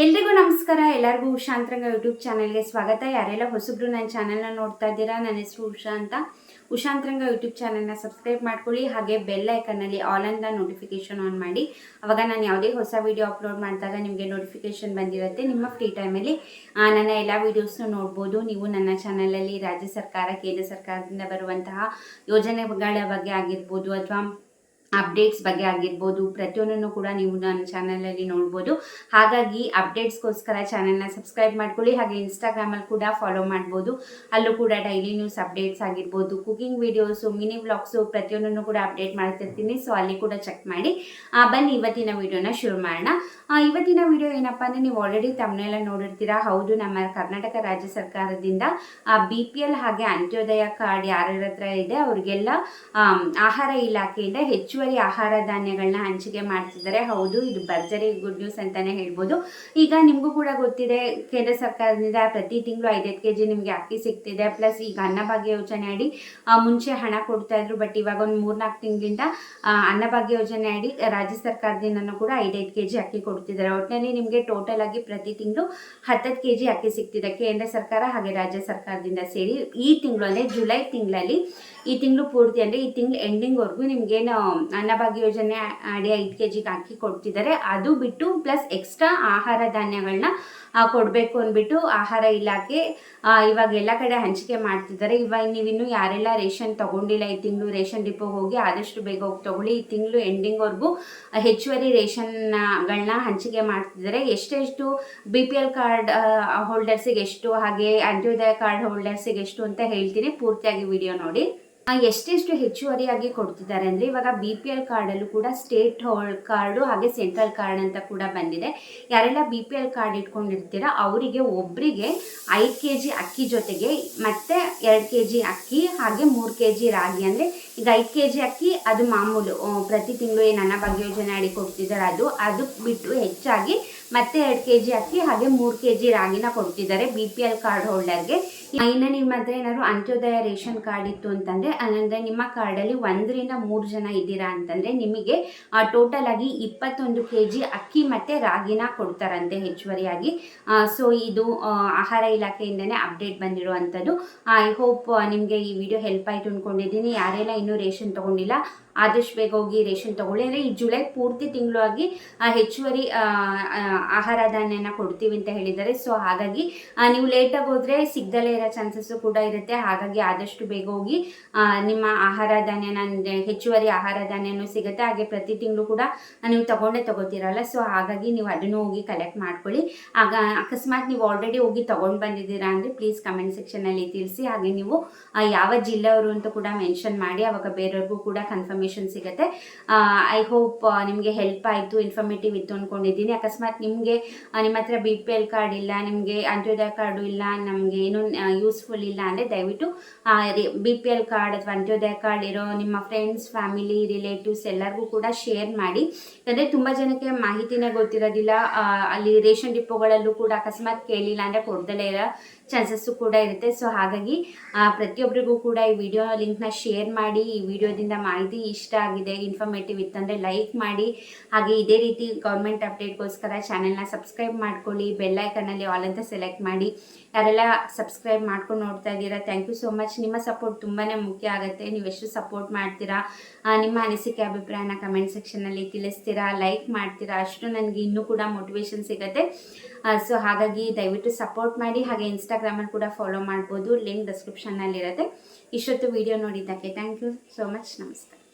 ಎಲ್ರಿಗೂ ನಮಸ್ಕಾರ. ಎಲ್ಲರಿಗೂ ಉಷಾ ಅಂತರಂಗ ಯೂಟ್ಯೂಬ್ ಚಾನಲ್ಗೆ ಸ್ವಾಗತ. ಯಾರೆಲ್ಲ ಹೊಸಬ್ರು ನನ್ನ ಚಾನಲ್ನ ನೋಡ್ತಾ ಇದ್ದೀರಾ, ನನ್ನ ಹೆಸರು ಉಷಾ ಅಂತ. ಉಷಾ ಅಂತರಂಗ ಯೂಟ್ಯೂಬ್ ಚಾನಲ್ನ ಸಬ್ಸ್ಕ್ರೈಬ್ ಮಾಡ್ಕೊಳ್ಳಿ. ಹಾಗೆ ಬೆಲ್ ಐಕನ್ನಲ್ಲಿ ಆಲ್ ಅಂತ ನೋಟಿಫಿಕೇಶನ್ ಆನ್ ಮಾಡಿ. ಅವಾಗ ನಾನು ಯಾವುದೇ ಹೊಸ ವಿಡಿಯೋ ಅಪ್ಲೋಡ್ ಮಾಡಿದಾಗ ನಿಮಗೆ ನೋಟಿಫಿಕೇಶನ್ ಬಂದಿರುತ್ತೆ. ನಿಮ್ಮ ಫ್ರೀ ಟೈಮಲ್ಲಿ ನನ್ನ ಎಲ್ಲ ವೀಡಿಯೋಸ್ನ ನೋಡ್ಬೋದು. ನೀವು ನನ್ನ ಚಾನಲಲ್ಲಿ ರಾಜ್ಯ ಸರ್ಕಾರ, ಕೇಂದ್ರ ಸರ್ಕಾರದಿಂದ ಬರುವಂತಹ ಯೋಜನೆಗಳ ಬಗ್ಗೆ ಆಗಿರ್ಬೋದು ಅಥವಾ ಅಪ್ಡೇಟ್ಸ್ ಬಗ್ಗೆ ಆಗಿರ್ಬೋದು, ಪ್ರತಿಯೊಂದನ್ನು ಕೂಡ ನೀವು ನನ್ನ ಚಾನಲಲ್ಲಿ ನೋಡ್ಬೋದು. ಹಾಗಾಗಿ ಅಪ್ಡೇಟ್ಸ್ಗೋಸ್ಕರ ಚಾನಲ್ನ ಸಬ್ಸ್ಕ್ರೈಬ್ ಮಾಡ್ಕೊಳ್ಳಿ. ಹಾಗೆ ಇನ್ಸ್ಟಾಗ್ರಾಮಲ್ಲಿ ಕೂಡ ಫಾಲೋ ಮಾಡ್ಬೋದು. ಅಲ್ಲೂ ಕೂಡ ಡೈಲಿ ನ್ಯೂಸ್ ಅಪ್ಡೇಟ್ಸ್ ಆಗಿರ್ಬೋದು, ಕುಕಿಂಗ್ ವಿಡಿಯೋಸು, ಮಿನಿ ವ್ಲಾಗ್ಸು ಪ್ರತಿಯೊಂದನ್ನು ಕೂಡ ಅಪ್ಡೇಟ್ ಮಾಡ್ತಿರ್ತೀನಿ. ಸೊ ಅಲ್ಲಿ ಕೂಡ ಚೆಕ್ ಮಾಡಿ. ಬನ್ನಿ ಇವತ್ತಿನ ವಿಡಿಯೋನ ಶುರು ಮಾಡೋಣ. ಇವತ್ತಿನ ವಿಡಿಯೋ ಏನಪ್ಪ ಅಂದರೆ, ನೀವು ಆಲ್ರೆಡಿ ತಮ್ಮನೆಲ್ಲ ನೋಡಿರ್ತೀರಾ. ಹೌದು, ನಮ್ಮ ಕರ್ನಾಟಕ ರಾಜ್ಯ ಸರ್ಕಾರದಿಂದ BPL ಹಾಗೆ ಅಂತ್ಯೋದಯ ಕಾರ್ಡ್ ಯಾರ್ಯಾರ ಹತ್ರ ಇದೆ ಅವ್ರಿಗೆಲ್ಲ ಆಹಾರ ಇಲಾಖೆಯಿಂದ ಹೆಚ್ಚುವರಿ ಆಹಾರ ಧಾನ್ಯಗಳನ್ನ ಹಂಚಿಕೆ ಮಾಡ್ತಿದ್ದಾರೆ. ಹೌದು, ಇದು ಭರ್ಜರಿ ಗುಡ್ ನ್ಯೂಸ್ ಅಂತಾನೆ ಹೇಳ್ಬೋದು. ಈಗ ನಿಮಗೂ ಕೂಡ ಗೊತ್ತಿದೆ, ಕೇಂದ್ರ ಸರ್ಕಾರದಿಂದ ಪ್ರತಿ ತಿಂಗಳು 5 kg ನಿಮಗೆ ಅಕ್ಕಿ ಸಿಗ್ತಿದೆ. ಪ್ಲಸ್ ಈಗ ಅನ್ನಭಾಗ್ಯ ಯೋಜನೆ ಅಡಿ ಮುಂಚೆ ಹಣ ಕೊಡ್ತಾ ಇದ್ರು, ಬಟ್ ಇವಾಗ ಒಂದು 3-4 ತಿಂಗಳಿಂದ ಅನ್ನಭಾಗ್ಯ ಯೋಜನೆ ಅಡಿ ರಾಜ್ಯ ಸರ್ಕಾರದಿಂದ ಕೂಡ 5 kg ಅಕ್ಕಿ ಕೊಡ್ತಿದ್ದಾರೆ. ಒಟ್ಟಿನಲ್ಲಿ ನಿಮಗೆ ಟೋಟಲ್ ಆಗಿ ಪ್ರತಿ ತಿಂಗಳು 10 kg ಅಕ್ಕಿ ಸಿಗ್ತಿದೆ, ಕೇಂದ್ರ ಸರ್ಕಾರ ಹಾಗೆ ರಾಜ್ಯ ಸರ್ಕಾರದಿಂದ ಸೇರಿ. ಈ ತಿಂಗಳು ಅಂದರೆ ಜುಲೈ ತಿಂಗಳಲ್ಲಿ, ಈ ತಿಂಗಳು ಪೂರ್ತಿ ಅಂದರೆ ಈ ತಿಂಗಳು ಎಂಡಿಂಗ್ವರೆಗೂ ನಿಮಗೇನು ಅನ್ನಭಾಗ್ಯ ಯೋಜನೆ ಅಡಿ 5 kg ಅಕ್ಕಿ ಕೊಡ್ತಿದ್ದಾರೆ. ಅದು ಬಿಟ್ಟು ಪ್ಲಸ್ ಎಕ್ಸ್ಟ್ರಾ ಆಹಾರ ಧಾನ್ಯಗಳನ್ನ ಕೊಡಬೇಕು ಅಂದ್ಬಿಟ್ಟು ಆಹಾರ ಇಲಾಖೆ ಇವಾಗ ಎಲ್ಲ ಕಡೆ ಹಂಚಿಕೆ ಮಾಡ್ತಿದ್ದಾರೆ. ಇವಾಗ ನೀವಿನ್ನೂ ಯಾರೆಲ್ಲ ರೇಷನ್ ತಗೊಂಡಿಲ್ಲ, ಈ ತಿಂಗಳು ರೇಷನ್ ಡಿಪೋಗೆ ಹೋಗಿ ಆದಷ್ಟು ಬೇಗ ಹೋಗಿ ತಗೊಳ್ಳಿ. ಈ ತಿಂಗಳು ಎಂಡಿಂಗ್ವರೆಗೂ ಹೆಚ್ಚುವರಿ ರೇಷನ್ಗಳನ್ನ ಹಂಚಿಕೆ ಮಾಡ್ತಿದ್ದಾರೆ. ಎಷ್ಟೆಷ್ಟು BPL ಕಾರ್ಡ್ ಹೋಲ್ಡರ್ಸಿಗೆ ಎಷ್ಟು, ಹಾಗೆ ಅಂತ್ಯೋದಯ ಕಾರ್ಡ್ ಹೋಲ್ಡರ್ಸಿಗೆ ಎಷ್ಟು ಅಂತ ಹೇಳ್ತೀನಿ, ಪೂರ್ತಿಯಾಗಿ ವಿಡಿಯೋ ನೋಡಿ. ಎಷ್ಟೆಷ್ಟು ಹೆಚ್ಚುವರಿಯಾಗಿ ಕೊಡ್ತಿದ್ದಾರೆ ಅಂದರೆ, ಇವಾಗ BPL ಕಾರ್ಡಲ್ಲೂ ಕೂಡ ಸ್ಟೇಟ್ ಕಾರ್ಡು ಹಾಗೆ ಸೆಂಟ್ರಲ್ ಕಾರ್ಡ್ ಅಂತ ಕೂಡ ಬಂದಿದೆ. ಯಾರೆಲ್ಲ BPL ಕಾರ್ಡ್ ಇಟ್ಕೊಂಡಿರ್ತೀರಾ ಅವರಿಗೆ ಒಬ್ಬರಿಗೆ 5 kg ಅಕ್ಕಿ ಜೊತೆಗೆ ಮತ್ತೆ 2 kg ಅಕ್ಕಿ ಹಾಗೆ 3 kg ರಾಗಿ. ಅಂದರೆ ಈಗ 5 kg ಅಕ್ಕಿ ಅದು ಮಾಮೂಲು ಪ್ರತಿ ತಿಂಗಳು ಏನು ಅನ್ನಭಾಗ್ಯ ಯೋಜನೆ ಅಡಿ ಕೊಡ್ತಿದ್ದಾರೆ ಅದು ಬಿಟ್ಟು ಹೆಚ್ಚಾಗಿ ಮತ್ತೆ 2 kg ಅಕ್ಕಿ ಹಾಗೆ 3 kg ರಾಗಿನ ಕೊಡ್ತಿದ್ದಾರೆ BPL ಕಾರ್ಡ್ ಹೋಲ್ಡರ್ಗೆ. ಇನ್ನು ನಿಮ್ಮ ಹತ್ರ ಏನಾದ್ರು ಅಂತ್ಯೋದಯ ರೇಷನ್ ಕಾರ್ಡ್ ಇತ್ತು ಅಂತಂದರೆ, ಅಂದರೆ ನಿಮ್ಮ ಕಾರ್ಡಲ್ಲಿ 1 ರಿಂದ 3 ಜನ ಇದ್ದೀರಾ ಅಂತಂದರೆ ನಿಮಗೆ ಟೋಟಲ್ ಆಗಿ 21 kg ಅಕ್ಕಿ ಮತ್ತು ರಾಗಿನ ಕೊಡ್ತಾರಂತೆ ಹೆಚ್ಚುವರಿಯಾಗಿ. ಸೊ ಇದು ಆಹಾರ ಇಲಾಖೆಯಿಂದನೇ ಅಪ್ಡೇಟ್ ಬಂದಿರುವಂಥದ್ದು. ಐ ಹೋಪ್ ನಿಮಗೆ ಈ ವಿಡಿಯೋ ಹೆಲ್ಪ್ ಆಯಿತು ಅಂದ್ಕೊಂಡಿದ್ದೀನಿ. ಯಾರೆಲ್ಲ ಇನ್ನೂ ರೇಷನ್ ತೊಗೊಂಡಿಲ್ಲ ಆದಷ್ಟು ಬೇಗ ಹೋಗಿ ರೇಷನ್ ತೊಗೊಳ್ಳಿ. ಅಂದರೆ ಈ ಜುಲೈ ಪೂರ್ತಿ ತಿಂಗಳು ಆಗಿ ಹೆಚ್ಚುವರಿ ಆಹಾರ ಧಾನ್ಯನ ಕೊಡ್ತೀವಿ ಅಂತ ಹೇಳಿದ್ದಾರೆ. ಸೊ ಹಾಗಾಗಿ ನೀವು ಲೇಟಾಗಿ ಹೋದರೆ ಸಿಗ್ದಲೇ ಇರೋ ಚಾನ್ಸಸ್ಸು ಕೂಡ ಇರುತ್ತೆ. ಹಾಗಾಗಿ ಆದಷ್ಟು ಬೇಗ ಹೋಗಿ ನಿಮ್ಮ ಆಹಾರ ಧಾನ್ಯನ, ಹೆಚ್ಚುವರಿ ಆಹಾರ ಧಾನ್ಯನೂ ಸಿಗುತ್ತೆ. ಹಾಗೆ ಪ್ರತಿ ತಿಂಗಳು ಕೂಡ ನೀವು ತಗೋತೀರಲ್ಲ, ಸೊ ಹಾಗಾಗಿ ನೀವು ಅದನ್ನು ಹೋಗಿ ಕಲೆಕ್ಟ್ ಮಾಡ್ಕೊಳ್ಳಿ. ಆಗ ಅಕಸ್ಮಾತ್ ನೀವು ಆಲ್ರೆಡಿ ಹೋಗಿ ತೊಗೊಂಡು ಬಂದಿದ್ದೀರಾ ಅಂದರೆ ಪ್ಲೀಸ್ ಕಮೆಂಟ್ ಸೆಕ್ಷನಲ್ಲಿ ತಿಳಿಸಿ. ಹಾಗೆ ನೀವು ಯಾವ ಜಿಲ್ಲೆಯವರು ಅಂತ ಕೂಡ ಮೆನ್ಷನ್ ಮಾಡಿ, ಅವಾಗ ಬೇರೆಯವ್ರಿಗೂ ಕೂಡ ಕನ್ಫರ್ಮೇಷನ್ ಸಿಗುತ್ತೆ. ಐ ಹೋಪ್ ನಿಮಗೆ ಹೆಲ್ಪ್ ಆಯಿತು, ಇನ್ಫಾರ್ಮೇಟಿವ್ ಇತ್ತು ಅಂದ್ಕೊಂಡಿದ್ದೀನಿ. ಅಕಸ್ಮಾತ್ ನಿಮ್ಮ ಹತ್ರ BPL ಕಾರ್ಡ್ ಇಲ್ಲ, ನಿಮಗೆ ಅಂತ್ಯೋದಯ ಕಾರ್ಡು ಇಲ್ಲ, ನಮಗೆ ಏನೂ ಯೂಸ್ಫುಲ್ ಇಲ್ಲ ಅಂದರೆ ದಯವಿಟ್ಟು BPL ಕಾರ್ಡ್ ಅಥವಾ ಅಂತ್ಯೋದಯ ಕಾರ್ಡ್ ಇರೋ ನಿಮ್ಮ ಫ್ರೆಂಡ್ಸ್, ಫ್ಯಾಮಿಲಿ, ರಿಲೇಟಿವ್ಸ್ ಎಲ್ಲರಿಗೂ ಕೂಡ ಶೇರ್ ಮಾಡಿ. ಯಾಕಂದರೆ ತುಂಬ ಜನಕ್ಕೆ ಮಾಹಿತಿನೇ ಗೊತ್ತಿರೋದಿಲ್ಲ. ಅಲ್ಲಿ ರೇಷನ್ ಡಿಪೋಗಳಲ್ಲೂ ಕೂಡ ಅಕಸ್ಮಾತ್ ಕೇಳಿಲ್ಲ ಅಂದರೆ ಕೊಡ್ದಲೇ ಇರೋ ಚಾನ್ಸಸ್ಸು ಕೂಡ ಇರುತ್ತೆ. ಸೊ ಹಾಗಾಗಿ ಪ್ರತಿಯೊಬ್ಬರಿಗೂ ಕೂಡ ಈ ವಿಡಿಯೋ ಲಿಂಕ್ನ ಶೇರ್ ಮಾಡಿ. ಈ ವಿಡಿಯೋದಿಂದ ಮಾಹಿತಿ ಇಷ್ಟ ಆಗಿದೆ, ಇನ್ಫಾರ್ಮೇಟಿವ್ ಇತ್ತಂದರೆ ಲೈಕ್ ಮಾಡಿ. ಹಾಗೆ ಇದೇ ರೀತಿ ಗೌರ್ಮೆಂಟ್ ಅಪ್ಡೇಟ್ಗೋಸ್ಕರ ಚಾನೆಲ್ನ ಸಬ್ಸ್ಕ್ರೈಬ್ ಮಾಡ್ಕೊಳ್ಳಿ. ಬೆಲ್ ಐಕನ್ನಲ್ಲಿ ಆಲ್ ಅಂತ ಸೆಲೆಕ್ಟ್ ಮಾಡಿ. ಯಾರೆಲ್ಲ ಸಬ್ಸ್ಕ್ರೈಬ್ ಮಾಡ್ಕೊಂಡು ನೋಡ್ತಾ ಇದ್ದೀರಾ, ಥ್ಯಾಂಕ್ ಯು ಸೋ ಮಚ್. ನಿಮ್ಮ ಸಪೋರ್ಟ್ ತುಂಬಾ ಮುಖ್ಯ ಆಗುತ್ತೆ. ನೀವೆಷ್ಟು ಸಪೋರ್ಟ್ ಮಾಡ್ತೀರಾ, ನಿಮ್ಮ ಅನಿಸಿಕೆ ಅಭಿಪ್ರಾಯನ ಕಮೆಂಟ್ ಸೆಕ್ಷನಲ್ಲಿ ತಿಳಿಸ್ತೀರಾ, ಲೈಕ್ ಮಾಡ್ತೀರಾ, ಅಷ್ಟು ನನಗೆ ಇನ್ನೂ ಕೂಡ ಮೋಟಿವೇಶನ್ ಸಿಗುತ್ತೆ. ಸೊ ಹಾಗಾಗಿ ದಯವಿಟ್ಟು ಸಪೋರ್ಟ್ ಮಾಡಿ. ಹಾಗೆ ಇನ್ಸ್ಟಾಗ್ರಾಮಲ್ಲಿ ಕೂಡ ಫಾಲೋ ಮಾಡ್ಬೋದು, ಲಿಂಕ್ ಡಿಸ್ಕ್ರಿಪ್ಷನ್ನಲ್ಲಿರುತ್ತೆ. ಇಷ್ಟೊತ್ತು ವಿಡಿಯೋ ನೋಡಿದ್ದಕ್ಕೆ ಥ್ಯಾಂಕ್ ಯು ಸೋ ಮಚ್. ನಮಸ್ಕಾರ.